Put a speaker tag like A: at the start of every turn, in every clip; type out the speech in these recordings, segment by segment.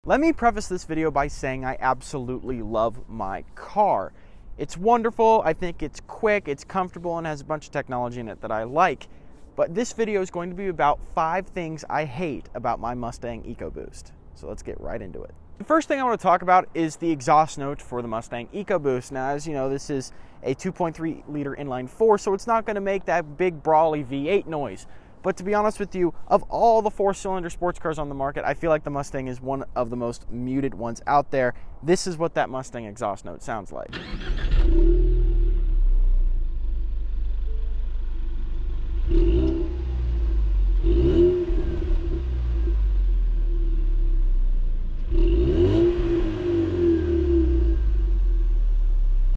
A: Let me preface this video by saying I absolutely love my car. It's wonderful, I think it's quick, it's comfortable, and has a bunch of technology in it that I like. But this video is going to be about 5 things I hate about my Mustang Ecoboost. So let's get right into it. The first thing I want to talk about is the exhaust note for the Mustang Ecoboost. Now, as you know, this is a 2.3 liter inline 4, so it's not going to make that big brawly V8 noise. But to be honest with you, of all the 4-cylinder sports cars on the market, I feel like the Mustang is one of the most muted ones out there. This is what that Mustang exhaust note sounds like.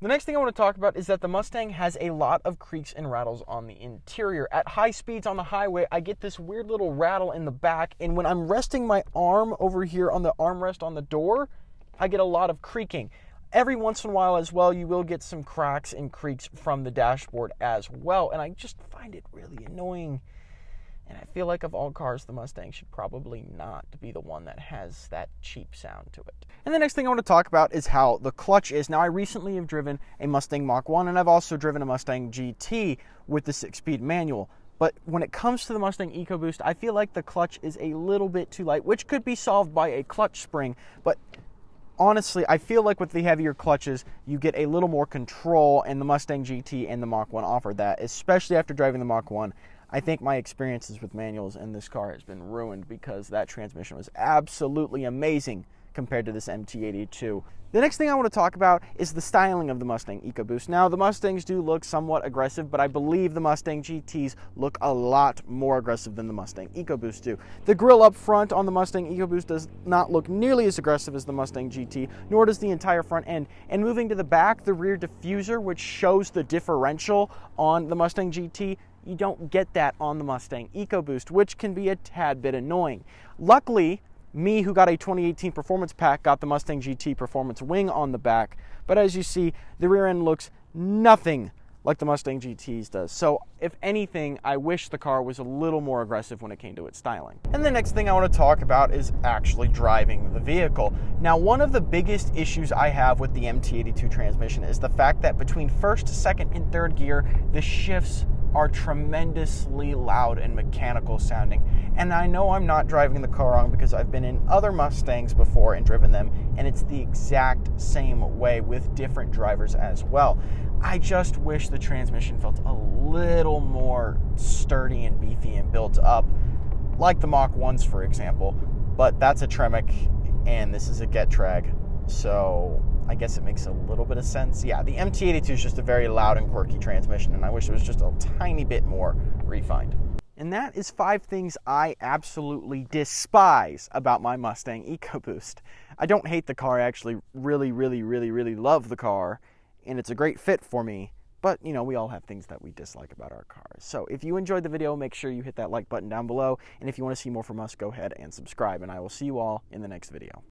A: The next thing I want to talk about is that the Mustang has a lot of creaks and rattles on the interior. At high speeds on the highway, I get this weird little rattle in the back, and when I'm resting my arm over here on the armrest on the door, I get a lot of creaking. Every once in a while as well, you will get some cracks and creaks from the dashboard as well, and I just find it really annoying. And I feel like of all cars, the Mustang should probably not be the one that has that cheap sound to it. And the next thing I want to talk about is how the clutch is. Now, I recently have driven a Mustang Mach 1, and I've also driven a Mustang GT with the 6-speed manual. But when it comes to the Mustang Ecoboost, I feel like the clutch is a little bit too light, which could be solved by a clutch spring. But honestly, I feel like with the heavier clutches, you get a little more control, and the Mustang GT and the Mach 1 offer that, especially after driving the Mach 1. I think my experiences with manuals in this car has been ruined because that transmission was absolutely amazing compared to this MT82. The next thing I want to talk about is the styling of the Mustang Ecoboost. Now, the Mustangs do look somewhat aggressive, but I believe the Mustang GTs look a lot more aggressive than the Mustang Ecoboost do. The grille up front on the Mustang Ecoboost does not look nearly as aggressive as the Mustang GT, nor does the entire front end. And moving to the back, the rear diffuser, which shows the differential on the Mustang GT, you don't get that on the Mustang Ecoboost, which can be a tad bit annoying. Luckily, me, who got a 2018 Performance Pack, got the Mustang GT Performance Wing on the back, but as you see, the rear end looks nothing like the Mustang GT's does. So, if anything, I wish the car was a little more aggressive when it came to its styling. And the next thing I want to talk about is actually driving the vehicle. Now, one of the biggest issues I have with the MT82 transmission is the fact that between first, second, and third gear, the shifts are tremendously loud and mechanical sounding. And I know I'm not driving the car wrong because I've been in other Mustangs before and driven them, and it's the exact same way with different drivers as well. I just wish the transmission felt a little more sturdy and beefy and built up, like the Mach 1s, for example. But that's a Tremec, and this is a Getrag, so I guess it makes a little bit of sense. Yeah, the MT82 is just a very loud and quirky transmission, and I wish it was just a tiny bit more refined. And that is 5 things I absolutely despise about my Mustang Ecoboost. I don't hate the car. I actually really love the car, and it's a great fit for me. But, you know, we all have things that we dislike about our cars. So if you enjoyed the video, make sure you hit that like button down below. And if you want to see more from us, go ahead and subscribe. And I will see you all in the next video.